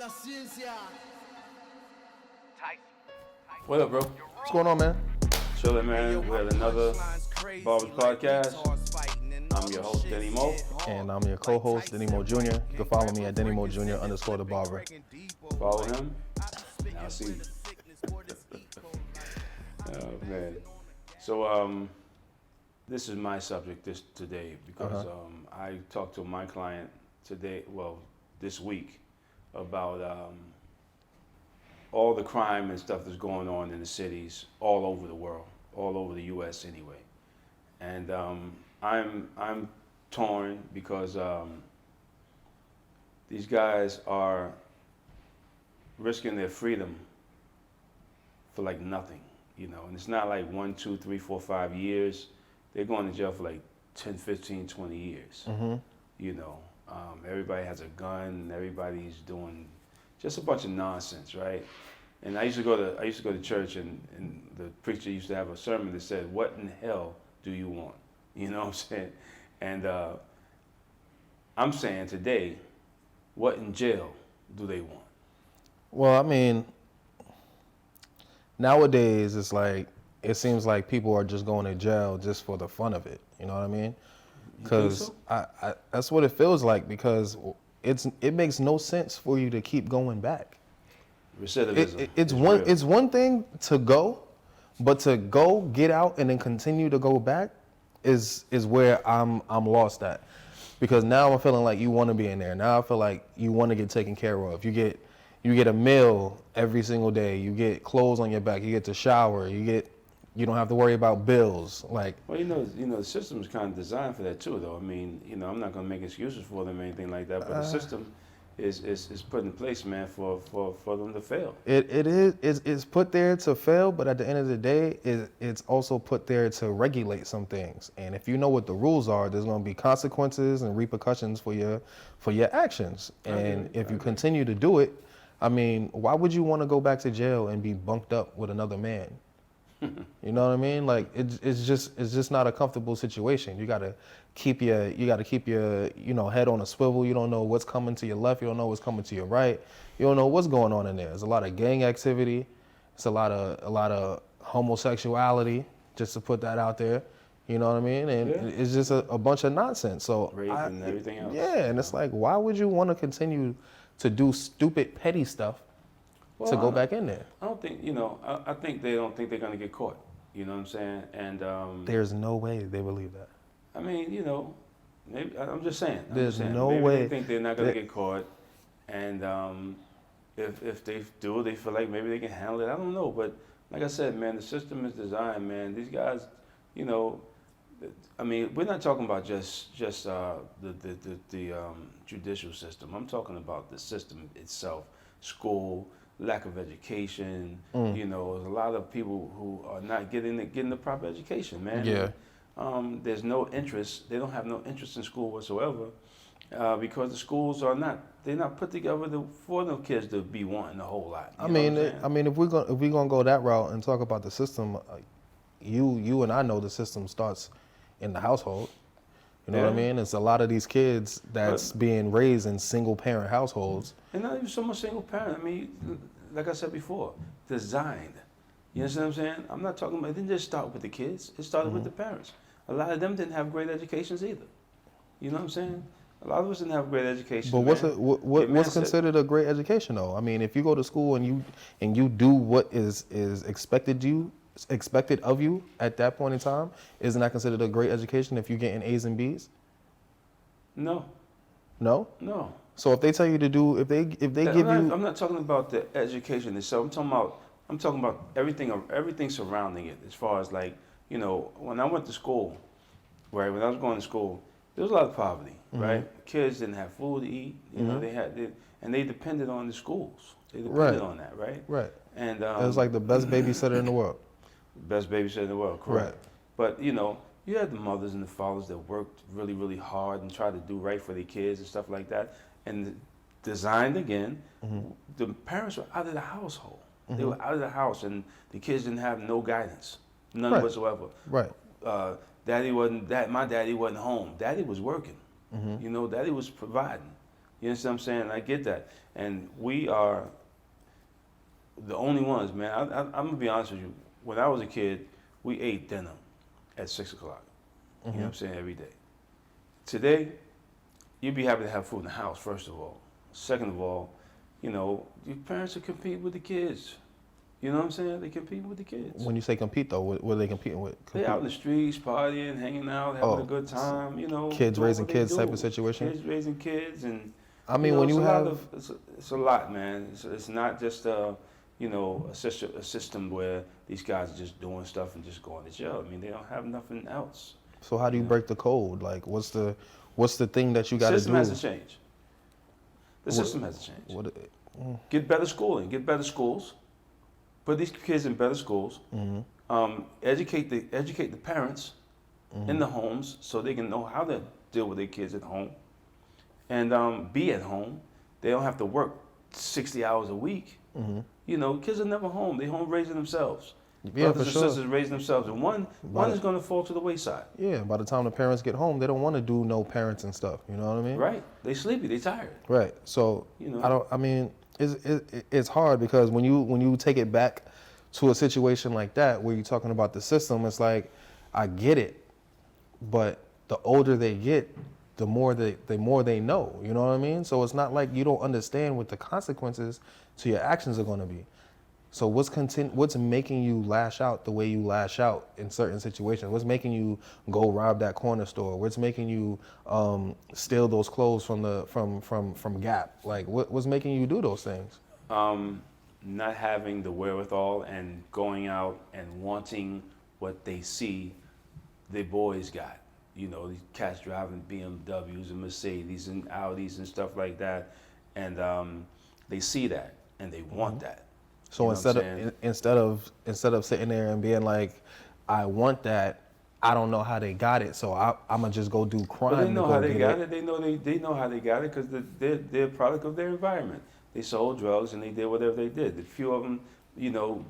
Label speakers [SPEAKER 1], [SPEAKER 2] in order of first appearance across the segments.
[SPEAKER 1] la ciencia.
[SPEAKER 2] What up, bro?
[SPEAKER 3] What's going on, man?
[SPEAKER 2] Chillin', man. We have another Barbers Podcast. I'm your host, Denny Mo.
[SPEAKER 3] And I'm your co-host, Denny Mo Jr. You can follow me at Denny Mo Jr. _ the barber.
[SPEAKER 2] Follow him. I'll see you. Oh, man. So, this is my subject today because I talked to my client this week about all the crime and stuff that's going on in the cities all over the world, all over the U.S. anyway. And I'm torn because these guys are risking their freedom for like nothing, you know. And it's not like 1, 2, 3, 4, 5 years. They're going to jail for like 10, 15, 20 years.
[SPEAKER 3] Mm-hmm.
[SPEAKER 2] You know, everybody has a gun. Everybody's doing just a bunch of nonsense, right? And I used to go to church, and the preacher used to have a sermon that said, "What in hell do you want?" You know what I'm saying? And I'm saying today, what in jail do they want?
[SPEAKER 3] Well, I mean, nowadays it's like, it seems like people are just going to jail just for the fun of it. You know what I mean? Because I that's what it feels like, because it makes no sense for you to keep going back.
[SPEAKER 2] Recidivism.
[SPEAKER 3] It's one thing to go, but to go, get out, and then continue to go back is where I'm lost at. Because now I'm feeling like you want to be in there. Now I feel like you want to get taken care of. You get a meal every single day. You get clothes on your back. You get to shower. You don't have to worry about bills. Like,
[SPEAKER 2] well, you know, the system is kind of designed for that too, though. I mean, you know, I'm not going to make excuses for them or anything like that, but the system is put in place, man, for them to fail.
[SPEAKER 3] It's put there to fail, but at the end of the day, it's also put there to regulate some things. And if you know what the rules are, there's going to be consequences and repercussions for your actions. And if you continue to do it, I mean, why would you want to go back to jail and be bunked up with another man? You know what I mean? Like, it's just not a comfortable situation. You gotta keep your head on a swivel. You don't know what's coming to your left. You don't know what's coming to your right. You don't know what's going on in there. There's a lot of gang activity. It's a lot of homosexuality, just to put that out there. You know what I mean? And it's just a bunch of nonsense. So
[SPEAKER 2] rape and everything else.
[SPEAKER 3] Yeah, and it's like, why would you want to continue to do stupid, petty stuff to go back in there?
[SPEAKER 2] I don't think, I think they don't think they're going to get caught. You know what I'm saying? And
[SPEAKER 3] there's no way they believe that.
[SPEAKER 2] I mean, maybe I'm just saying.
[SPEAKER 3] There's no
[SPEAKER 2] maybe
[SPEAKER 3] way.
[SPEAKER 2] They think they're not going to get caught. And if they do, they feel like maybe they can handle it. I don't know. But like I said, man, the system is designed, man. These guys, I mean, we're not talking about just the judicial system. I'm talking about the system itself, school, lack of education. There's a lot of people who are not getting the proper education, man.
[SPEAKER 3] Yeah.
[SPEAKER 2] There's no interest. They don't have no interest in school whatsoever, because the schools they're not put together for the kids to be wanting a whole lot.
[SPEAKER 3] I mean, if we're gonna go that route and talk about the system, you and I know the system starts in the household. You know what I mean? It's a lot of these kids that's being raised in single parent households.
[SPEAKER 2] And not even so much single parent. I mean, like I said before, designed. You understand what I'm saying? I'm not talking about, it didn't just start with the kids. It started with the parents. A lot of them didn't have great educations either. You know what I'm saying? A lot of us didn't have great education.
[SPEAKER 3] But what's considered a great education, though? I mean, if you go to school and you do what is expected of you at that point in time, isn't that considered a great education if you're getting A's and B's?
[SPEAKER 2] No.
[SPEAKER 3] No?
[SPEAKER 2] No.
[SPEAKER 3] So if they tell you to do, if they give you...
[SPEAKER 2] I'm not talking about the education itself. I'm talking about everything surrounding it. As far as like, when I went to school, right? When I was going to school, there was a lot of poverty, right? Kids didn't have food to eat. They depended on the schools. They depended on that, right?
[SPEAKER 3] Right.
[SPEAKER 2] And
[SPEAKER 3] it was like the best babysitter in the world.
[SPEAKER 2] Best babysitter in the world, correct.
[SPEAKER 3] Right.
[SPEAKER 2] But you had the mothers and the fathers that worked really, really hard and tried to do right for their kids and stuff like that. And designed again, the parents were out of the household. They were out of the house, and the kids didn't have no guidance, none whatsoever.
[SPEAKER 3] Right.
[SPEAKER 2] My daddy wasn't home. Daddy was working. Daddy was providing. You understand what I'm saying? And I get that. And we are the only ones, man. I'm going to be honest with you. When I was a kid, we ate dinner at 6 o'clock. You know what I'm saying? Every day. Today, you'd be happy to have food in the house, first of all. Second of all, you know, your parents are competing with the kids. You know what I'm saying? They compete with the kids.
[SPEAKER 3] When you say compete, though, what are they competing with?
[SPEAKER 2] They out in the streets, partying, hanging out, having a good time, you know.
[SPEAKER 3] Kids raising kids type of situation?
[SPEAKER 2] Kids raising kids. And
[SPEAKER 3] I mean, when you have...
[SPEAKER 2] It's a lot, man. It's not just, you know, a system where these guys are just doing stuff and just going to jail. I mean, they don't have nothing else.
[SPEAKER 3] So how do you break the code? Like, what's the thing that you got to do?
[SPEAKER 2] The system has to change. The system has to change. Get better schooling. Get better schools. Put these kids in better schools. Educate the parents in the homes so they can know how to deal with their kids at home, and be at home. They don't have to work 60 hours a week. You know, kids are never home. They're home raising themselves.
[SPEAKER 3] Yeah,
[SPEAKER 2] Brothers
[SPEAKER 3] for
[SPEAKER 2] and
[SPEAKER 3] sure.
[SPEAKER 2] sisters raising themselves, and one is going to fall to the wayside.
[SPEAKER 3] Yeah, by the time the parents get home, they don't want to do no parents and stuff. You know what I mean?
[SPEAKER 2] Right. They sleepy. They tired.
[SPEAKER 3] Right. So
[SPEAKER 2] You know.
[SPEAKER 3] I mean, it's hard because when you take it back to a situation like that where you're talking about the system, it's like, I get it, but the older they get, the more they know. You know what I mean? So it's not like you don't understand what the consequences to your actions are going to be. So what's making you lash out the way you lash out in certain situations? What's making you go rob that corner store? What's making you steal those clothes from Gap? Like what's making you do those things?
[SPEAKER 2] Not having the wherewithal and going out and wanting what they see the boys got. You know, these cats driving BMWs and Mercedes and Audis and stuff like that, and they see that and they want that.
[SPEAKER 3] So instead of sitting there and being like, I want that, I don't know how they got it, so I'm gonna just go do crime.
[SPEAKER 2] But they know how they got it. They know how they got it because they're a product of their environment. They sold drugs and they did whatever they did. A few of them, you know,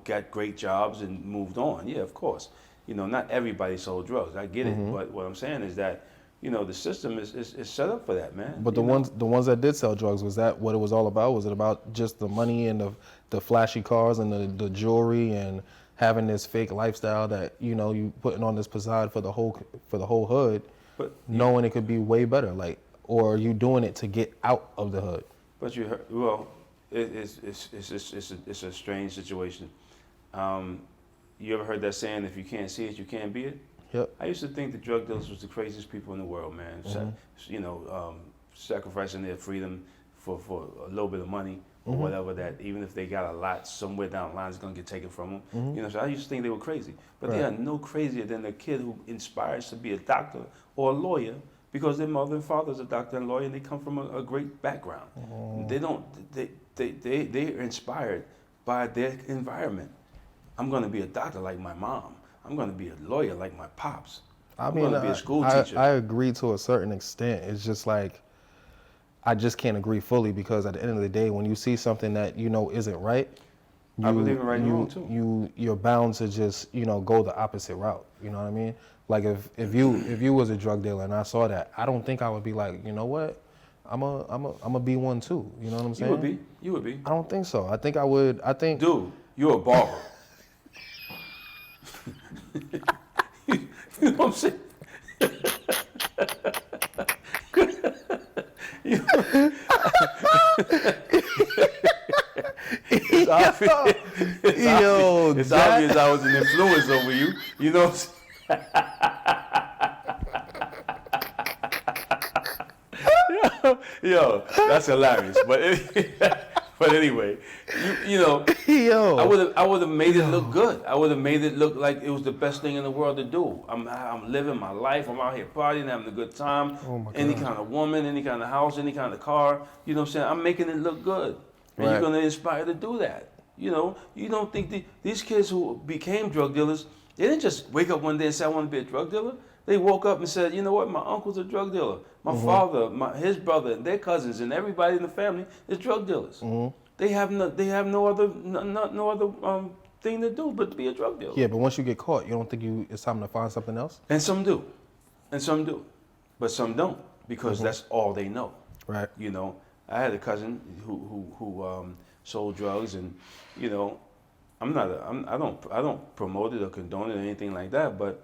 [SPEAKER 2] got great jobs and moved on. Yeah, of course. You know, not everybody sold drugs. I get it, but what I'm saying is that, you know, the system is set up for that, man.
[SPEAKER 3] But the ones that did sell drugs, was that what it was all about? Was it about just the money and the flashy cars and the jewelry and having this fake lifestyle that, you know, you putting on this facade for the whole hood, but knowing it could be way better, like, or are you doing it to get out of the hood?
[SPEAKER 2] But you heard, well, it's a strange situation. You ever heard that saying, if you can't see it, you can't be it?
[SPEAKER 3] Yep.
[SPEAKER 2] I used to think the drug dealers was the craziest people in the world, man. You know, sacrificing their freedom for a little bit of money or whatever, that even if they got a lot, somewhere down the line it's going to get taken from them. You know, so I used to think they were crazy. But they are no crazier than the kid who inspires to be a doctor or a lawyer because their mother and father is a doctor and lawyer and they come from a great background. They're inspired by their environment. I'm going to be a doctor like my mom. I'm going to be a lawyer like my pops. I'm going to be a school teacher.
[SPEAKER 3] I agree to a certain extent. It's just like, I just can't agree fully because at the end of the day, when you see something that you know isn't right,
[SPEAKER 2] I believe in right and wrong too.
[SPEAKER 3] You're bound to just, you know, go the opposite route. You know what I mean? Like if you was a drug dealer and I saw that, I don't think I would be like, you know what, I'm a be one too. You know what I'm saying?
[SPEAKER 2] You would be.
[SPEAKER 3] I don't think so. I think I would.
[SPEAKER 2] Dude, you're a barber. You know what I'm saying? It's obvious I was an influence over you. You know what I'm saying? Yo, that's hilarious. But anyway, you know, I would have made it look good. I would have made it look like it was the best thing in the world to do. I'm living my life. I'm out here partying, having a good time. Any kind of woman, any kind of house, any kind of car. You know what I'm saying? I'm making it look good. And you're going to inspire to do that. You know, you don't think these kids who became drug dealers, they didn't just wake up one day and say, I want to be a drug dealer. They woke up and said, you know what, my uncle's a drug dealer. My father, his brother, and their cousins, and everybody in the family is drug dealers. They have no other thing to do but be a drug dealer.
[SPEAKER 3] Yeah, but once you get caught, you don't think it's time to find something else?
[SPEAKER 2] And some do, but some don't. because that's all they know.
[SPEAKER 3] Right.
[SPEAKER 2] You know, I had a cousin who sold drugs, and you know, I don't promote it or condone it or anything like that, but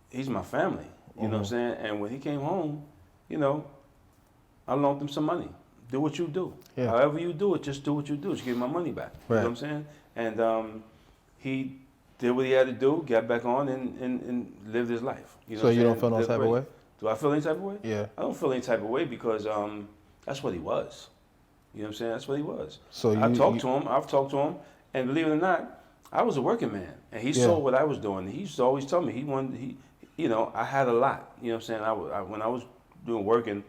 [SPEAKER 2] he's my family. You know what I'm saying? And when he came home, you know, I loaned him some money. Do what you do.
[SPEAKER 3] Yeah.
[SPEAKER 2] However you do it, just do what you do. Just give my money back. You know what I'm saying? And he did what he had to do, got back on, and lived his life. You know
[SPEAKER 3] So
[SPEAKER 2] what
[SPEAKER 3] you
[SPEAKER 2] I'm
[SPEAKER 3] don't
[SPEAKER 2] saying?
[SPEAKER 3] feel no
[SPEAKER 2] Lived
[SPEAKER 3] type of
[SPEAKER 2] great.
[SPEAKER 3] way?
[SPEAKER 2] Do I feel any type of way?
[SPEAKER 3] Yeah.
[SPEAKER 2] I don't feel any type of way because that's what he was. You know what I'm saying? That's what he was.
[SPEAKER 3] So
[SPEAKER 2] I've talked to him, and believe it or not, I was a working man, and he saw what I was doing. He used to always tell me you know, I had a lot. You know what I'm saying? When I was doing working,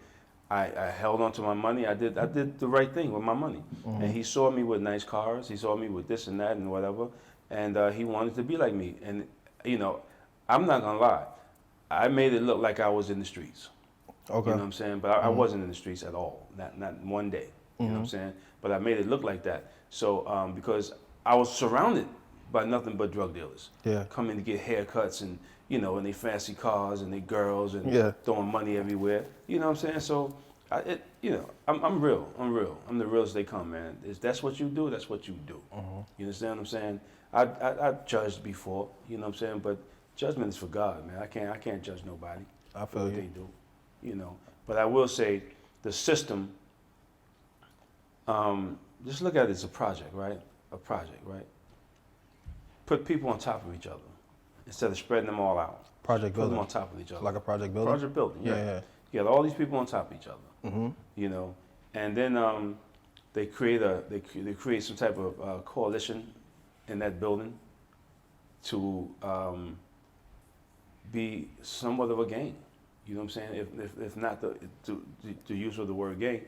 [SPEAKER 2] I held on to my money. I did the right thing with my money. And he saw me with nice cars. He saw me with this and that and whatever. And he wanted to be like me. And, you know, I'm not going to lie. I made it look like I was in the streets.
[SPEAKER 3] Okay.
[SPEAKER 2] You know what I'm saying? But I wasn't in the streets at all. Not one day. You know what I'm saying? But I made it look like that. So because I was surrounded by nothing but drug dealers.
[SPEAKER 3] Yeah.
[SPEAKER 2] Coming to get haircuts and, you know, and they fancy cars and they girls and throwing money everywhere. You know what I'm saying? So, you know, I'm real. I'm the realest they come, man. That's what you do, that's what you do. You understand what I'm saying? I judged before, you know what I'm saying? But judgment is for God, man. I can't judge nobody.
[SPEAKER 3] I feel
[SPEAKER 2] what
[SPEAKER 3] you.
[SPEAKER 2] they do, you know. But I will say the system, just look at it as a project, right? A project, right? Put people on top of each other instead of spreading them all out.
[SPEAKER 3] Project
[SPEAKER 2] Put
[SPEAKER 3] building.
[SPEAKER 2] them on top of each other.
[SPEAKER 3] Like a project building?
[SPEAKER 2] Project building, yeah.
[SPEAKER 3] Yeah.
[SPEAKER 2] You got all these people on top of each other, you know, and then they create some type of coalition in that building to be somewhat of a gang. You know what I'm saying? If not the use of the word gang,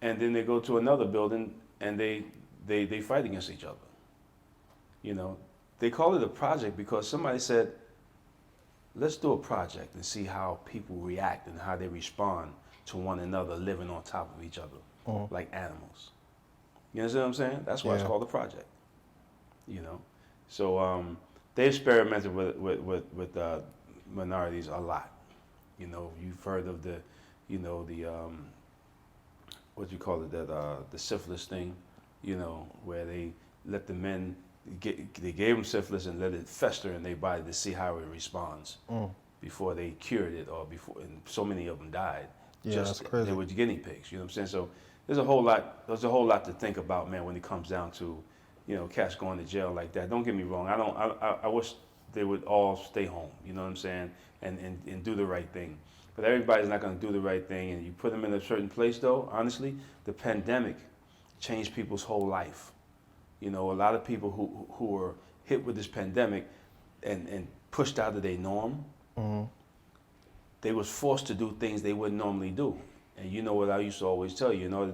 [SPEAKER 2] and then they go to another building and they fight against each other. You know, they call it a project because somebody said, let's do a project and see how people react and how they respond to one another living on top of each other like animals. You understand what I'm saying? That's why it's called a project. You know, so they experimented with minorities a lot. You know, you've heard of the what you call it, the syphilis thing. You know, where they let the men. They gave them syphilis and let it fester in their body to see how it responds before they cured it, or before, and so many of them died.
[SPEAKER 3] Yeah, that's crazy.
[SPEAKER 2] They were guinea pigs. You know what I'm saying? So there's a whole lot to think about, man, when it comes down to, you know, cats going to jail like that. Don't get me wrong. I wish they would all stay home. You know what I'm saying? And do the right thing. But everybody's not going to do the right thing, and you put them in a certain place. Though, honestly, the pandemic changed people's whole life. You know, a lot of people who were hit with this pandemic and pushed out of their norm, they was forced to do things they wouldn't normally do. And you know what I used to always tell you, in order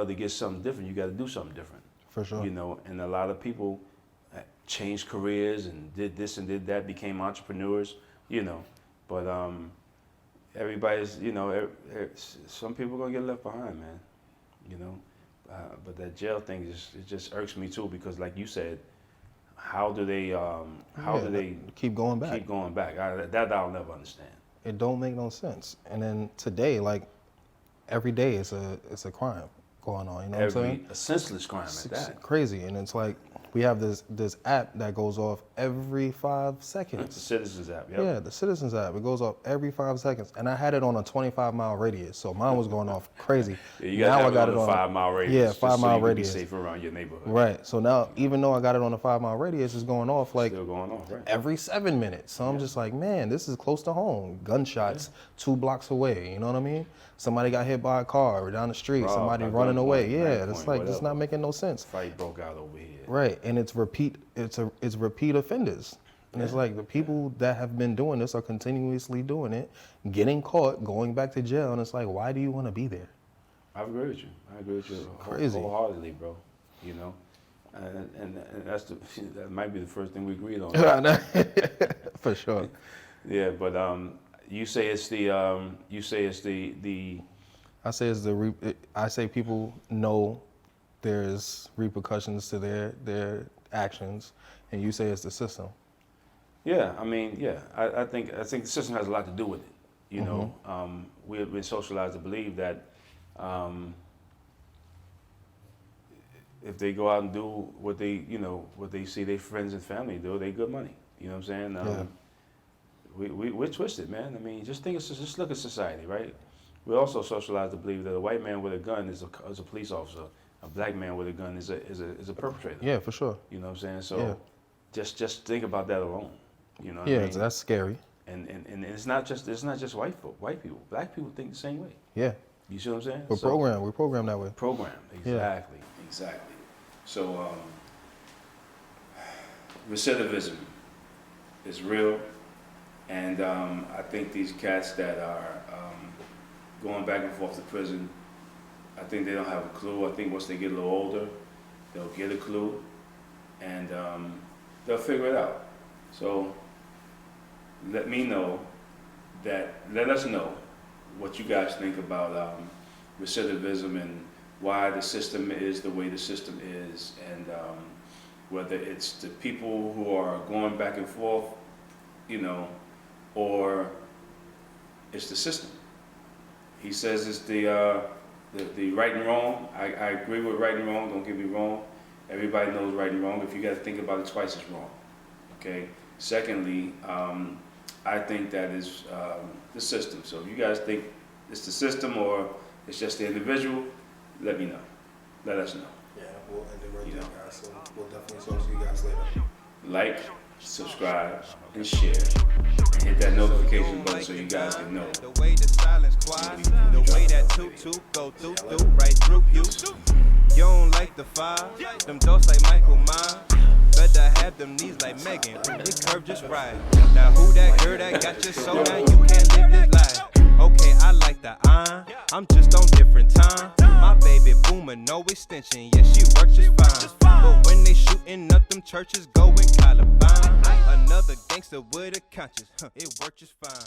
[SPEAKER 2] to get something different, you got to do something different.
[SPEAKER 3] For sure.
[SPEAKER 2] You know, and a lot of people changed careers and did this and did that, became entrepreneurs, you know. But everybody's, you know, some people are going to get left behind, man, you know. But that jail thing just irks me too, because like you said, how do they
[SPEAKER 3] keep going back?
[SPEAKER 2] Keep going back. That I'll never understand.
[SPEAKER 3] It don't make no sense. And then today, like every day, it's a crime going on. You know what I'm saying?
[SPEAKER 2] A senseless crime at that.
[SPEAKER 3] Crazy, and it's like we have this app that goes off every 5 seconds.
[SPEAKER 2] The Citizens app, yep.
[SPEAKER 3] Yeah, the Citizens app. It goes off every 5 seconds, and I had it on a 25-mile radius, so mine was going off crazy.
[SPEAKER 2] Yeah, you gotta have it on a 5-mile radius.
[SPEAKER 3] Yeah, 5-mile radius.
[SPEAKER 2] So you can be safe around your neighborhood.
[SPEAKER 3] Right. So now, even though I got it on a 5-mile radius, it's going off like
[SPEAKER 2] still going off, right?
[SPEAKER 3] every 7 minutes. So I'm just like, man, this is close to home. Gunshots 2 blocks away. You know what I mean? Somebody got hit by a car or down the street. Somebody running away. Yeah, it's like it's not making no sense.
[SPEAKER 2] Fight broke out over here.
[SPEAKER 3] Right, and it's repeat offenders. And it's like the people that have been doing this are continuously doing it, getting caught, going back to jail, and it's like, why do you want to be there?
[SPEAKER 2] I agree with you.
[SPEAKER 3] Crazy.
[SPEAKER 2] Wholeheartedly, bro. You know, and that might be the first thing we agreed on.
[SPEAKER 3] For sure.
[SPEAKER 2] Yeah, but you say it's the
[SPEAKER 3] I say people know there's repercussions to their actions, and you say it's the system.
[SPEAKER 2] Yeah, I mean, yeah, I think the system has a lot to do with it. You know, we have been socialized to believe that if they go out and do what they see their friends and family do, they good money. You know what I'm saying? We're twisted, man. I mean, just look at society, right? We're also socialized to believe that a white man with a gun is a police officer. A black man with a gun is a perpetrator.
[SPEAKER 3] Yeah, for sure.
[SPEAKER 2] You know what I'm saying? So just think about that alone. You know what I mean?
[SPEAKER 3] That's scary.
[SPEAKER 2] And it's not just white people. Black people think the same way.
[SPEAKER 3] Yeah.
[SPEAKER 2] You see what I'm saying?
[SPEAKER 3] We're programmed that way.
[SPEAKER 2] Programmed, exactly. So recidivism is real, and I think these cats that are going back and forth to prison, I think they don't have a clue. I think once they get a little older, they'll get a clue, and they'll figure it out. So let us know what you guys think about recidivism and why the system is the way the system is, and whether it's the people who are going back and forth, or it's the system. He says it's the right and wrong. I agree with right and wrong, don't get me wrong. Everybody knows right and wrong. If you got to think about it twice, it's wrong. Okay? Secondly, I think that is the system. So if you guys think it's the system or it's just the individual, let me know. Let us know.
[SPEAKER 3] Yeah, we'll end it right there, guys. So we'll definitely talk to you guys later.
[SPEAKER 2] Like, subscribe, and share. And hit that notification button so you guys can know.
[SPEAKER 1] The way the silence quiet, the way that toot go through right through you. You don't like the fire, them doors like Michael Myers. Better have them knees like Megan, it curve just right. Now who that girl that got your soul, now you can't live this life. Okay, I like the iron, I'm just on different time. My baby boomer, no extension, yeah, she works just fine. But when they shooting up them churches, going Columbine. Another gangster with a conscience, it works just fine.